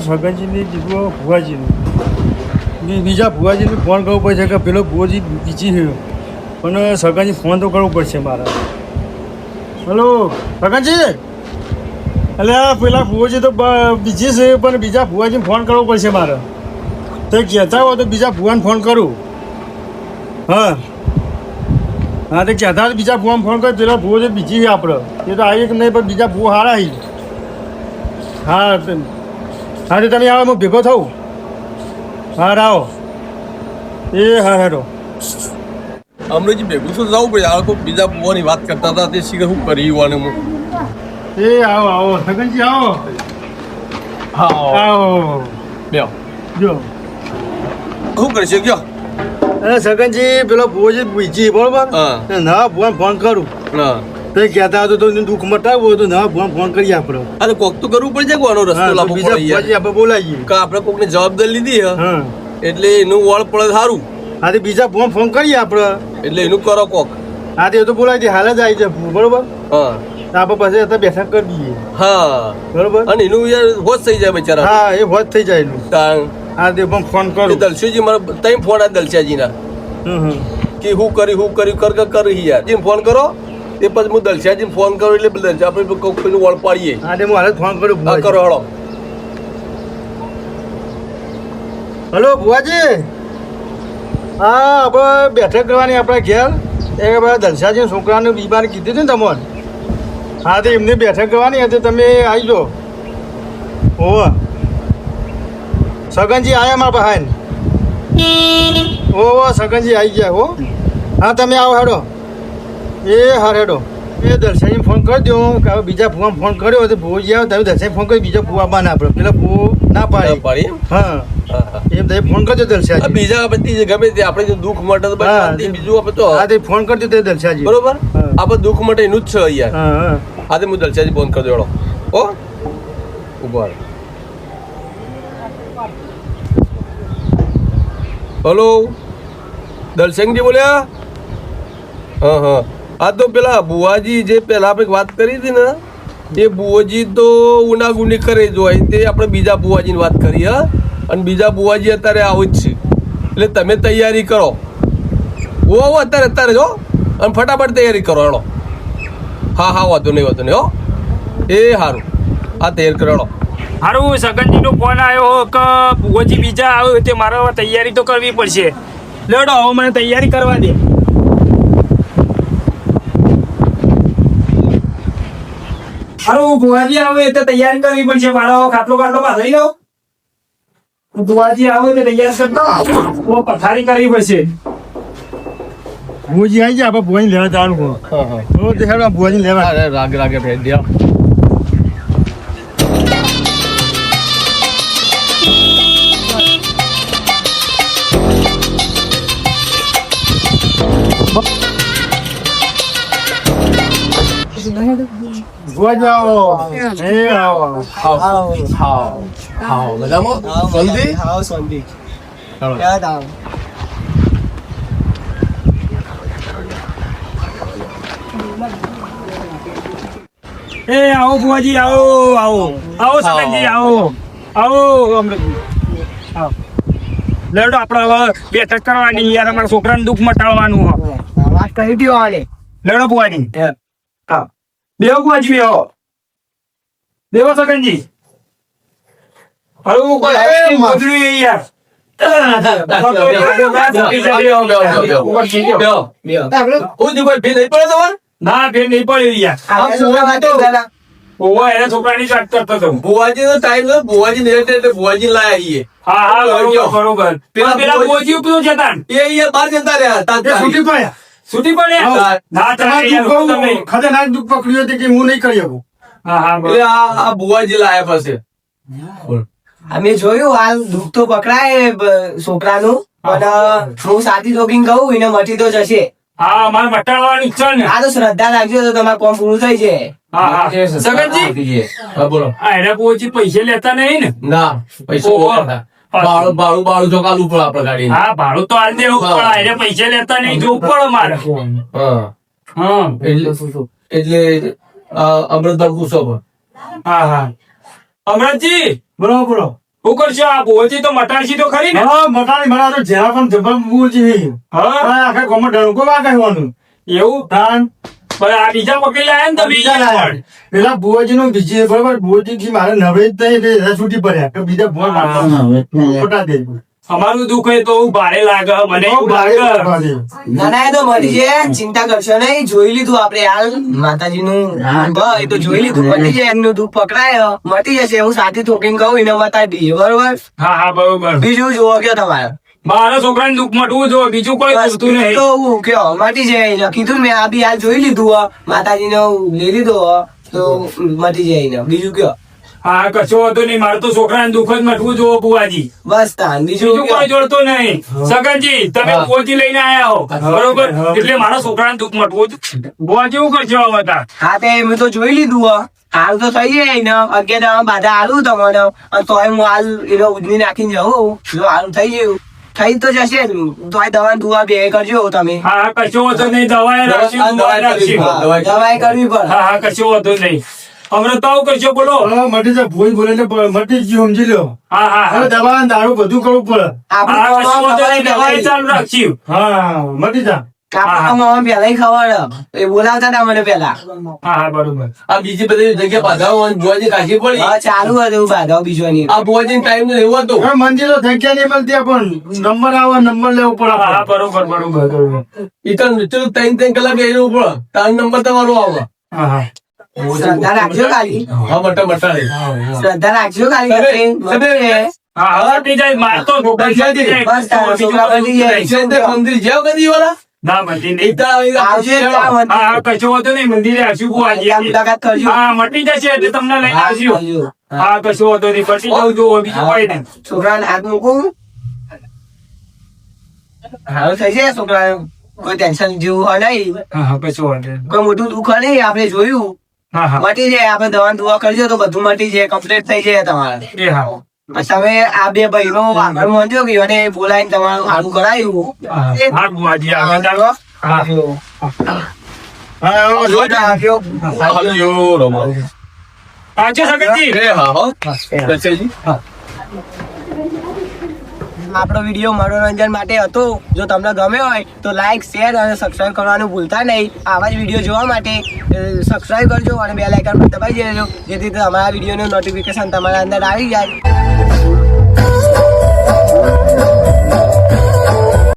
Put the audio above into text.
સગનજીની દીકરો ભુવાજીનું બીજા ભુવાજીને ફોન કરવો પડશે કે પેલો ભુવાજી બીજી થયો પણ સગનજી ફોન તો કરવો પડશે મારે. હલો સગનજી, એટલે પેલા ભુવાજી તો બીજી છે પણ બીજા ભુવાજીને ફોન કરવો પડશે મારે. તો કહેતા હોય તો બીજા ભુવાને ફોન કરું. હા હા, તો કહેતા હોય બીજા ભુવાને ફોન કર. પેલા ભુવો જે બીજી છે આપણે એ તો આવી કે નહીં, પણ બીજા ભુવો સારા આવી. હા હા, તો તમે આવો, હું ભેગો થઉં. હા રાવો. એ હા હેરો. અમરેજી ભેગું શું જવું પડે? આ કોઈ બીજા ભુવાની વાત કરતા હતા તે શીખર શું કરી યુવાને હું. એ આવો આવો સગનજી આવો. હા આવો લ્યો જો. શું કરશે કયો? સગનજી પેલો ભુવોજી બીજી બરોબર. હા નવા ભુવાને ફોન કરું. હા, તો કહેતા હતો તો દુઃખ મટાવવું હોય તો નવા ભુવાને ફોન કરીએ આપણે. અરે કોક તો કરવું પડશે કે આનો રસ્તો લાવવો બીજા પડે યાર. ભુવાજી આપણે બોલાવીએ. કે આપણે કોકને જવાબદારી લીધી હે હા એટલે એનું વળ પડે સારું. હા, તો બીજા ભુવાને ફોન કરીએ આપણે. એટલે એનું કરો કોક. હા, તો એ તો બોલાવી દે, હાલ જ આવી જાય બરોબર. હા આપણે પાસે અત્યારે બેઠક કરી દઈએ હા, બરોબર. અને એનું યાર હોશ થઈ જાય બચારા. હા, એ વાત થઈ જાય એનું. તાણ હા, તે પણ ફોન કરું. એ દલસીજી મારા તઈ ફોન આ દલસિયાજીના કે હું કર્યું કરી યાર જેમ ફોન કરો તે પછી હું દલસિયાજીને ફોન કરું એટલે દલસિયા આપણે કોઈનું વળ પાડીએ. હા, તે હું હાલ જ ફોન કરું. હા કરો હળો. હલો ભુવાજી. હા, આપણે બેઠક કરવાની આપણા ઘેર. એ બધા દલસાજી છોકરાને બીમાર કીધી હતી ને તમને. હા, તો એમને બેઠક કરવાની હતી, તમે આવી જાઓ. ઓહો સગનજી આવ્યા મારા પાસે. ઓહો સગનજી આવી ગયા હો. હા, તમે આવો હેડો. એ હા હેડો. એ દર્શાઈને ફોન કરી દો કે હવે બીજા ભૂવા ફોન કર્યો તો ભૂજી આવે તમે દર્શાઈ ફોન કરી બીજા ભૂવા ના આપણે પેલા ભૂવો ના પાડી. હા એમ તમે ફોન કરજો દર્શાજી. બીજા બધી ગમે તે આપણે જો દુઃખ માટે તો બસ શાંતિ, બીજું આપણે તો હા, તે ફોન કરજો તે દર્શાજી બરોબર. આપણે દુઃખ માટે એનું જ છે યાર. હા હા હા, તો હું દલસિયાજી ફોન કરી દેડો. ઓ ઉભા રહો. હલો દલસિંહજી બોલ્યા? હા હા, આ તો પેલા બુવાજી જે પેલા આપણે વાત કરી હતી ને એ બુવાજી તો ઉનાગુની કરે જ હોય તે આપણે બીજા બુવાજીની વાત કરી. હા, અને બીજા બુવાજી અત્યારે આવું જ છે એટલે તમે તૈયારી કરો. ઓ અત્યારે જો અને ફટાફટ તૈયારી કરો હેડો. હા હા, વાંધો નહીં હો. એ સારું, આ તૈયાર કરો. હારું, સગનજીનો ફોન આવ્યો કે ભુવોજી બીજા આવ્યો તે મારે તૈયારી તો કરવી પડશે. લેડો હવે મને તૈયારી કરવા દે. હારું, ભુવાજી આવે તો તૈયારી કરવી પડશે. મારો ખાટલો પાથરી દો. ભુવાજી આવે તો તૈયારી કરતો પથારી કરવી પડશે. ભુવાજી આવી ગયા, આપણે ભુવાજી લેવા જવાનું. હા હા, દેખાડો ભુવાજી લેવા. રાગે ભેટ દે. ભુવાજી આવો. એ આવો. હા મજામાં? જલ્દી એ આવો ભુવાજી, આવો સગનજી, આવો અમૃતજી, આવો. લેડો આપણે હવે બેઠક કરવાની યાર, અમારા છોકરાને દુઃખ મટાડવાનું. વાત કરી દો આને. લેડો ભુવાજી. હા, બેહો ભુવાજી, બેહો સગનજી. હળવું કોઈ ગોદડું એ યાર. ના ફેર નહીં પડે યાર. ઓવા એના છોકરાની જ વાત કરતો હતો. બુવાજી નો ટાઈમ નો બુવાજી ને એટલે બુવાજી લાયા આવીએ. હા બરોબર. પેલા ભુવાજી ઉપર જતા એ અહીંયા બહાર જતા રહ્યા છૂટી પડ્યા. છૂટી પડ્યા. ના તમે ખતરનાક દુઃખ પકડ્યું હતું કે હું નહીં કરી શકું. હા એટલે આ બુવાજી લાયા પાસે. અમે જોયું હાલ દુઃખ તો પકડાય છોકરાનું, પણ હું સાદી જોગીને કહું એને મટી તો જશે. હા, મારે મટાડવાની ઈચ્છા ને. આ તો શ્રદ્ધા લાગજો તો તમારું કામ પૂરું થઈ જાય. હા સગનજી, હા બોલો. આ એના ભુવાજી પૈસા લેતા નહીં ને? ના પૈસા બાળું ચોકાલું પડે આપડે ગાડી. હા, ભાડું તો હાલ દેવું પડે. એને પૈસા લેતા નહીં જોવું પડે મારે. હા એટલે અમૃતભાઈ પૂછો. હા અમરતજી, બોલો બોલો. શું કરશો આ ભુવાજી તો મટાડશી તો ખરી ને હા મકાની મારા તો જરા પણ જબર બુવાજી હા આખા ગામમાં ડણકો વાગવાનું એવું તાન પણ આ બીજા પકડી લાયા ને બીજા તમે લાયા. પેલા બુવાજી નું બીજી બરોબર બુવાજી થી મારે નવરે જ નહીં એટલે છૂટી પડ્યા કે બીજા ભુવા ખોટા દે અમારું દુઃખ હોય તો ભારે લાગે મને એવું લાગે ના ના એ તો મળી જાય ચિંતા કરશો નહીં જોઈ લીધું આપણે હાલ માતાજીનું એ તો જોઈ લીધું મટી જાય એમનું દુઃખ પકડાય મટી જશે એવું સાથી ઠોકીને કહું એને બતાવી દઈએ બરોબર હા હા બરોબર બીજું જુઓ કયો તમારે મારા છોકરાને દુઃખ મટવું જો બીજું કોઈ વસ્તુ નહીં તો હું કયો મટી જાય એને કીધું મેં આ બી હાલ જોઈ લીધું માતાજીને લઈ લીધો તો મટી જાય એને બીજું કયો હા કશો હતો નહીં મારે તો છોકરાને દુઃખ જ મટવું જો બુવાજી બસ તાન બીજું બીજું કોઈ કયો જોડતો નહીં સગનજી તમે બુવાજી લઈને આયા હો બરોબર એટલે મારા છોકરાને દુઃખ મટવું જ બુવાજી શું કરશો હવે તાર હા તે મેં તો જોઈ લીધું હાલ તો થઈ જાય એને 11 બાધા હાલું તમને અને તોય હું હાલ એનો ઉજવી નાખીને જવું જો હાલ થઈ ગયું થઈ તો જશે જ તોય દવા દુવા બે કરજો તમે હા હા કશો હતો નહીં દવાએ રાખશું દવાએ રાખશું દવાઈ કરવી પડે હા હા કશો હતો નહીં હમણાં તો આવું કરશો બોલો મટી જાય ભુવાજી બોલે એટલે મટી જ ગયું સમજી લ્યો હા હા હવે હા દવા અને દારૂ બધું કરવું પડે હા કશો હતો નહીં દવાએ આપણે ચાલુ રાખશું હા મટી જા પેલા ખબર એ બોલાવતા હતા મને પેલા હા હા બરોબર આ બીજી બધી જગ્યા બાધાઓ બુવાજી કાશી પડી હા ચાલુ હતું બાધા બીજો ની આ બુવાજી ટાઈમ લેવો હતો હવે મંદિરો જગ્યા નહીં મળતી પણ નંબર આવે નંબર લેવો પડે હા હા બરોબર બરોબર ઈ તો ત્રણ કલાક બેસવું પડે તાર નંબર તમારો આવે હા હા શ્રદ્ધા રાખજો ખાલી હા મટા મટાડે શ્રદ્ધા રાખજો ખાલી હા હવે બીજા માર તો પૈસા દે. બસ તારા છોકરા બની જાય મંદિર જાવ કદી વાળા ના મટી નહીં આવશે ત્યાં હા હા કશો હતો નહીં મંદિરે આવશું બુવાજી ત્યાં મુલાકાત કરજો હા મટી જશે એટલે તમને લઈને આવશું હા કશો હતો નહીં પટી જાવ જો બીજું કોઈ નહીં છોકરાને હાથ મૂકું હાલ થઈ જાય છોકરા કોઈ ટેન્શન જેવું હોય નહીં હા હા કશો વાંધો નહીં. કોઈ મોટું દુઃખ હોય નહીં આપણે જોયું હા હા મટી જાય આપણે દવા દુવા કરજો તો બધું મટી જાય કમ્પ્લીટ થઈ જાય તમારે એ હા પછી તમે આ બે ભાઈનો આગળ મંજો કે એને બોલાવીને તમારું સારું કરાયું હા બુવાજી આગળ ચાલો હા હા જો રાખ્યો હાલ્યો રમા પાછો સગનજી એ હા હો દશેજી આપણો વિડીયો મનોરંજન માટે હતો જો તમને ગમ્યો હોય તો લાઈક શેર અને સબસ્ક્રાઇબ કરવાનું ભૂલતા નહીં આવા જ વિડીયો જોવા માટે સબસ્ક્રાઇબ કરજો અને બેલ આઇકન પર દબાઈ દેજો જેથી અમારા વિડીયોનું નોટિફિકેશન તમારા અંદર આવી જાય